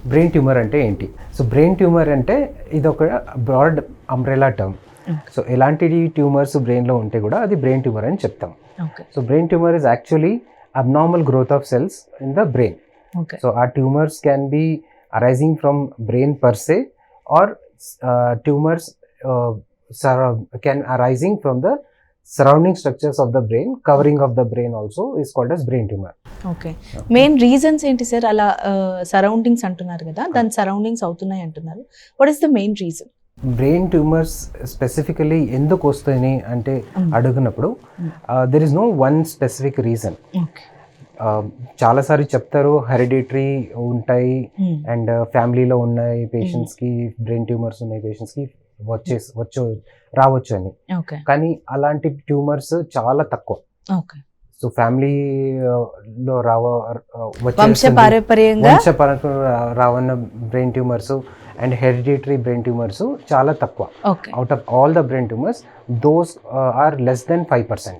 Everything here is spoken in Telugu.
బ్రెయిన్ ట్యూమర్ అంటే ఏంటి? సో బ్రెయిన్ ట్యూమర్ అంటే ఇది ఒక బ్రాడ్ అంబ్రెలా టర్మ్. సో ఎలాంటి ట్యూమర్స్ బ్రెయిన్లో ఉంటే కూడా అది బ్రెయిన్ ట్యూమర్ అని చెప్తాం. So brain tumour is actually abnormal growth of cells in the brain. So ఆ tumours can be arising from brain per se or tumours can arising from the surrounding structures of the brain, covering of the brain also is called as brain tumor. Okay, main reasons ఏంటి సార్? అలా సరౌండింగ్స్ అంటున్నారు కదా, దాని సరౌండింగ్స్ అవుతున్నాయి అంటున్నారు. What is the main reason? Brain tumours specifically ఎందుకు వస్తాయని అంటే అడిగినప్పుడు there is no one specific reason. చాలాసార్లు చెప్తారు హెరిడిటరీ ఉంటాయి అండ్ ఫ్యామిలీలో ఉన్నాయి పేషెంట్స్కి, బ్రెయిన్ ట్యూమర్స్ ఉన్నాయి పేషెంట్స్కి రావచ్చు అని. కానీ అలాంటి ట్యూమర్స్ చాలా తక్కువ. సో ఫ్యామిలీలో వంశపారంపర్యంగా రావన్న brain tumours and hereditary brain tumours చాలా తక్కువ. Out of all the brain tumours those are less than 5%.